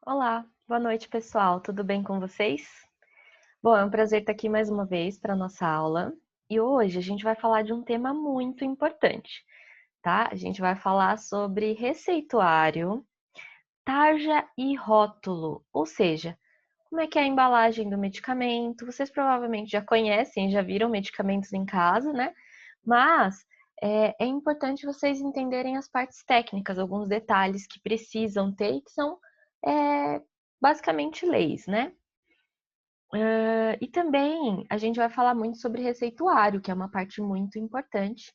Olá, boa noite pessoal, tudo bem com vocês? Bom, é um prazer estar aqui mais uma vez para a nossa aula e hoje a gente vai falar de um tema muito importante, tá? A gente vai falar sobre receituário, tarja e rótulo, ou seja, como é que é a embalagem do medicamento. Vocês provavelmente já conhecem, já viram medicamentos em casa, né? Mas é importante vocês entenderem as partes técnicas, alguns detalhes que precisam ter e que são é, basicamente leis, né? E também a gente vai falar muito sobre receituário, que é uma parte muito importante.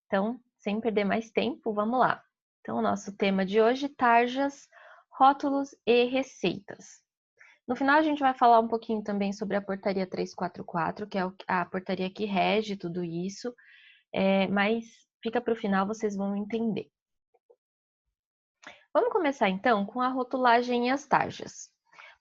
Então, sem perder mais tempo, vamos lá. Então, o nosso tema de hoje, tarjas, rótulos e receitas. No final, a gente vai falar um pouquinho também sobre a portaria 344, que é a portaria que rege tudo isso, mas fica para o final, vocês vão entender. Vamos começar então com a rotulagem e as tarjas.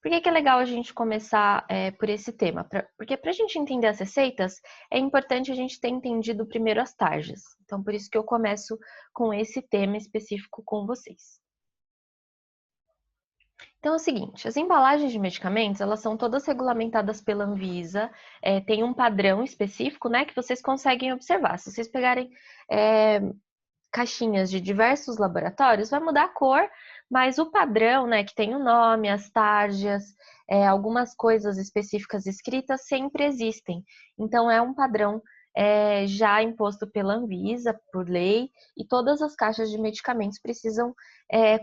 Por que é legal a gente começar por esse tema? Porque para a gente entender as receitas, é importante a gente ter entendido primeiro as tarjas. Então, por isso que eu começo com esse tema específico com vocês. Então é o seguinte, as embalagens de medicamentos, elas são todas regulamentadas pela Anvisa, tem um padrão específico, né, que vocês conseguem observar. Se vocês pegarem caixinhas de diversos laboratórios, vai mudar a cor, mas o padrão, né, que tem o nome, as tarjas, algumas coisas específicas escritas sempre existem. Então é um padrão já imposto pela Anvisa, por lei, e todas as caixas de medicamentos precisam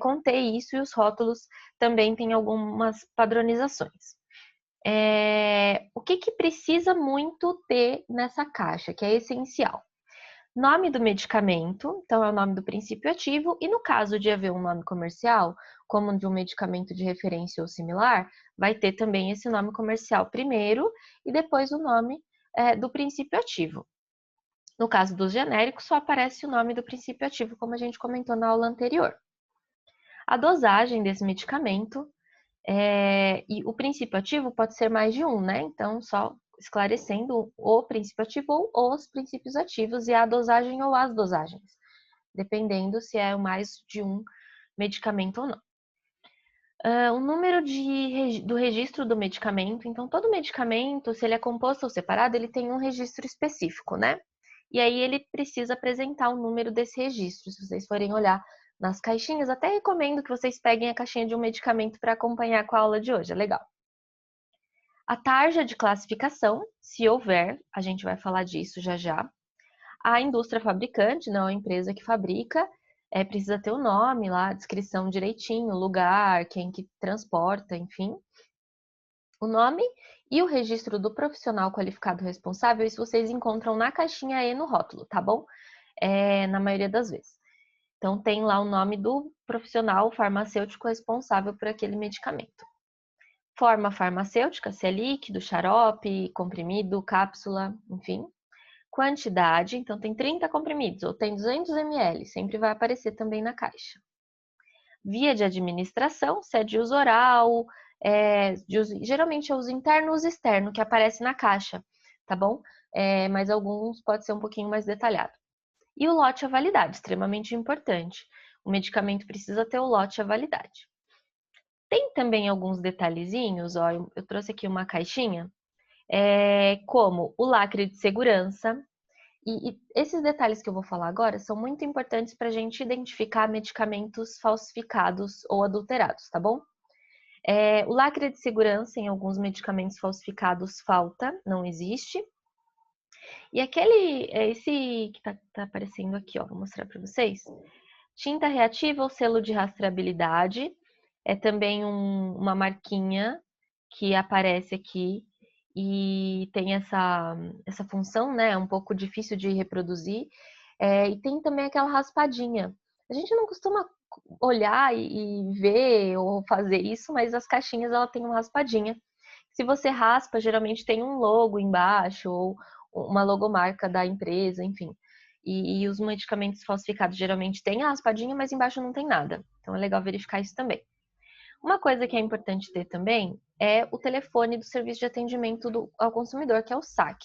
conter isso, e os rótulos também têm algumas padronizações. O que precisa muito ter nessa caixa, que é essencial? Nome do medicamento, então é o nome do princípio ativo, e no caso de haver um nome comercial, como de um medicamento de referência ou similar, vai ter também esse nome comercial primeiro e depois o nome do princípio ativo. No caso dos genéricos, só aparece o nome do princípio ativo, como a gente comentou na aula anterior. A dosagem desse medicamento e o princípio ativo pode ser mais de um, né? Então, só esclarecendo o princípio ativo ou os princípios ativos e a dosagem ou as dosagens, dependendo se é mais de um medicamento ou não. O número do registro do medicamento, então todo medicamento, se ele é composto ou separado, ele tem um registro específico, né? E aí ele precisa apresentar o número desse registro. Se vocês forem olhar nas caixinhas, até recomendo que vocês peguem a caixinha de um medicamento para acompanhar com a aula de hoje, é legal. A tarja de classificação, se houver, a gente vai falar disso já já. A indústria fabricante, não a empresa que fabrica, precisa ter o nome lá, a descrição direitinho, o lugar, quem que transporta, enfim. O nome e o registro do profissional qualificado responsável, isso vocês encontram na caixinha e no rótulo, tá bom? Na maioria das vezes. Então, tem lá o nome do profissional farmacêutico responsável por aquele medicamento. Forma farmacêutica, se é líquido, xarope, comprimido, cápsula, enfim. Quantidade, então tem 30 comprimidos ou tem 200 ml, sempre vai aparecer também na caixa. Via de administração, se é de uso oral, geralmente é uso interno ou uso externo, que aparece na caixa, tá bom? Mas alguns pode ser um pouquinho mais detalhado. E o lote à validade, extremamente importante. O medicamento precisa ter o lote à validade. Tem também alguns detalhezinhos, ó, eu trouxe aqui uma caixinha, como o lacre de segurança, e esses detalhes que eu vou falar agora são muito importantes para a gente identificar medicamentos falsificados ou adulterados, tá bom? O lacre de segurança em alguns medicamentos falsificados falta, não existe. E esse que tá aparecendo aqui, ó, vou mostrar para vocês. Tinta reativa ou selo de rastreabilidade, é também uma marquinha que aparece aqui e tem essa função, né? É um pouco difícil de reproduzir. E tem também aquela raspadinha. A gente não costuma olhar e ver ou fazer isso, mas as caixinhas ela tem uma raspadinha. Se você raspa, geralmente tem um logo embaixo ou uma logomarca da empresa, enfim. E os medicamentos falsificados geralmente têm a raspadinha, mas embaixo não tem nada. Então é legal verificar isso também. Uma coisa que é importante ter também é o telefone do serviço de atendimento ao consumidor, que é o SAC,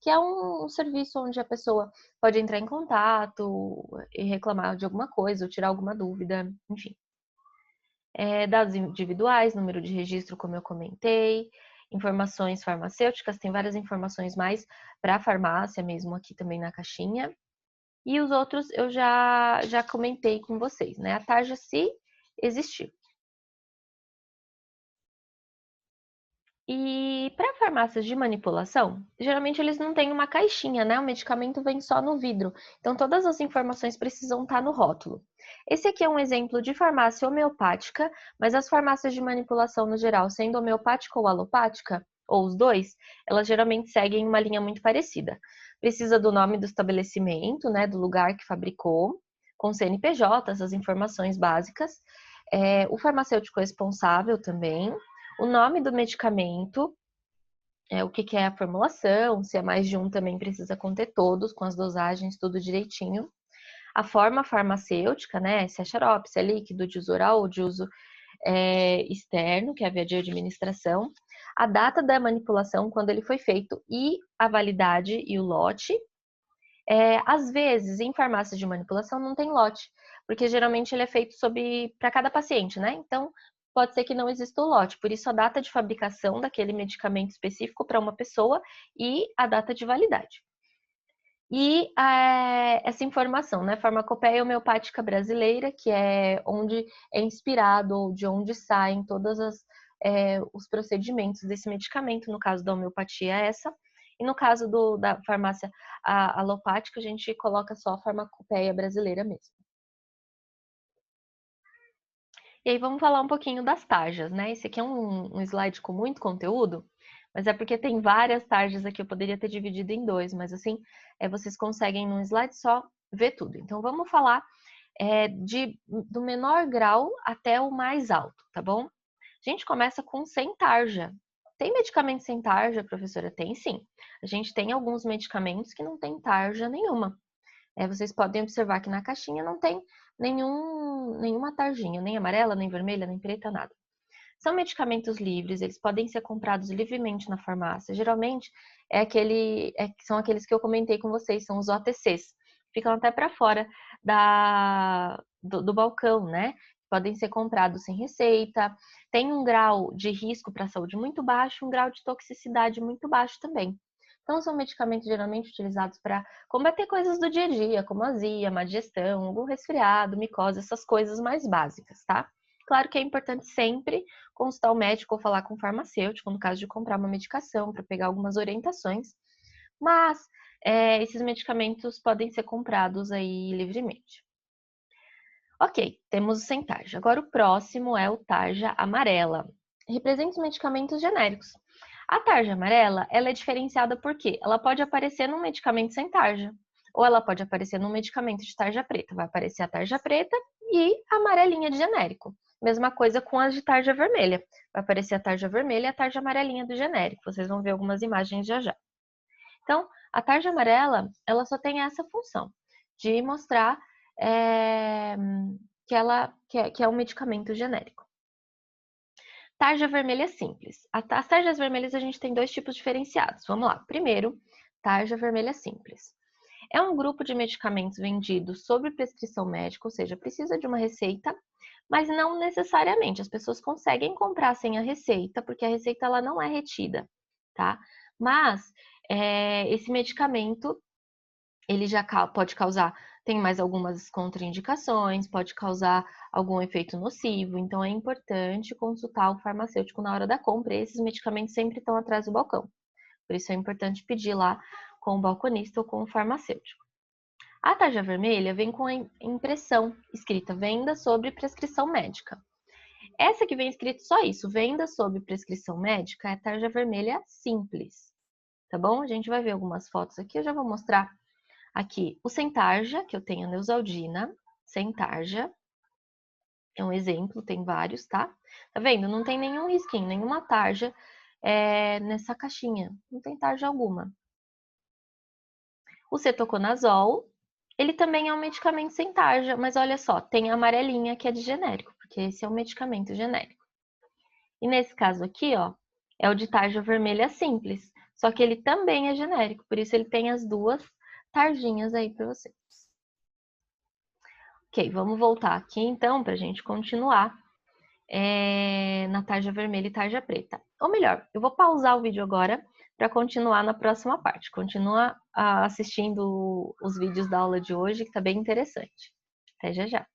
que é um serviço onde a pessoa pode entrar em contato e reclamar de alguma coisa ou tirar alguma dúvida, enfim. dados individuais, número de registro, como eu comentei, informações farmacêuticas, tem várias informações mais para a farmácia mesmo aqui também na caixinha. E os outros eu já comentei com vocês, né? A tarja se existir. E para farmácias de manipulação, geralmente eles não têm uma caixinha, né? O medicamento vem só no vidro. Então todas as informações precisam estar no rótulo. Esse aqui é um exemplo de farmácia homeopática, mas as farmácias de manipulação no geral, sendo homeopática ou alopática, ou os dois, elas geralmente seguem uma linha muito parecida. Precisa do nome do estabelecimento, né? Do lugar que fabricou, com CNPJ, essas informações básicas. O farmacêutico responsável também, o nome do medicamento, o que é a formulação, se é mais de um também precisa conter todos, com as dosagens, tudo direitinho. A forma farmacêutica, né, se é xarope, se é líquido, de uso oral ou de uso externo, que é a via de administração. A data da manipulação, quando ele foi feito, e a validade e o lote. Às vezes, em farmácias de manipulação não tem lote, porque geralmente ele é feito para cada paciente, né? Então, pode ser que não exista o lote, por isso a data de fabricação daquele medicamento específico para uma pessoa e a data de validade. E essa informação, né? Farmacopeia homeopática brasileira, que é onde é inspirado ou de onde saem todos os procedimentos desse medicamento, no caso da homeopatia é essa, e no caso da farmácia alopática, a gente coloca só a farmacopeia brasileira mesmo. E aí vamos falar um pouquinho das tarjas, né? Esse aqui é um slide com muito conteúdo, mas é porque tem várias tarjas aqui, eu poderia ter dividido em dois, mas assim, vocês conseguem num slide só ver tudo. Então vamos falar do menor grau até o mais alto, tá bom? A gente começa com sem tarja. Tem medicamento sem tarja, professora? Tem sim. A gente tem alguns medicamentos que não tem tarja nenhuma. Vocês podem observar que na caixinha não tem nenhuma tarjinha, nem amarela, nem vermelha, nem preta, nada. São medicamentos livres, eles podem ser comprados livremente na farmácia. Geralmente são aqueles que eu comentei com vocês, são os OTCs. Ficam até para fora do balcão, né? Podem ser comprados sem receita. Tem um grau de risco para a saúde muito baixo, um grau de toxicidade muito baixo também. Então, são medicamentos geralmente utilizados para combater coisas do dia a dia, como azia, má digestão, algum resfriado, micose, essas coisas mais básicas, tá? Claro que é importante sempre consultar o médico ou falar com o farmacêutico, no caso de comprar uma medicação, para pegar algumas orientações, mas esses medicamentos podem ser comprados aí livremente. Ok, temos o sem tarja. Agora o próximo é o tarja amarela. Representa os medicamentos genéricos. A tarja amarela, ela é diferenciada porque ela pode aparecer num medicamento sem tarja, ou ela pode aparecer num medicamento de tarja preta. Vai aparecer a tarja preta e a amarelinha de genérico. Mesma coisa com as de tarja vermelha. Vai aparecer a tarja vermelha e a tarja amarelinha do genérico. Vocês vão ver algumas imagens já já. Então, a tarja amarela, ela só tem essa função de mostrar que é um medicamento genérico. Tarja vermelha simples. As tarjas vermelhas a gente tem dois tipos diferenciados. Vamos lá. Primeiro, tarja vermelha simples. É um grupo de medicamentos vendidos sob prescrição médica, ou seja, precisa de uma receita, mas não necessariamente. As pessoas conseguem comprar sem a receita, porque a receita ela não é retida, tá? Mas esse medicamento ele já pode causar, tem mais algumas contraindicações, pode causar algum efeito nocivo, então é importante consultar o farmacêutico na hora da compra. E esses medicamentos sempre estão atrás do balcão, por isso é importante pedir lá com o balconista ou com o farmacêutico. A tarja vermelha vem com a impressão escrita venda sob prescrição médica. Essa que vem escrito só isso, venda sob prescrição médica, é a tarja vermelha simples, tá bom? A gente vai ver algumas fotos aqui, eu já vou mostrar aqui o sem tarja, que eu tenho a Neosaldina, sem tarja. É um exemplo, tem vários, tá? Tá vendo? Não tem nenhum risquinho, nenhuma tarja nessa caixinha. Não tem tarja alguma. O cetoconazol, ele também é um medicamento sem tarja, mas olha só, tem a amarelinha que é de genérico, porque esse é um medicamento genérico. E nesse caso aqui, ó, é o de tarja vermelha simples, só que ele também é genérico, por isso ele tem as duas tarjinhas aí para vocês. Ok, vamos voltar aqui então para a gente continuar. na tarja vermelha e tarja preta. Ou melhor, eu vou pausar o vídeo agora para continuar na próxima parte. Continua assistindo os vídeos da aula de hoje, que está bem interessante. Até já já.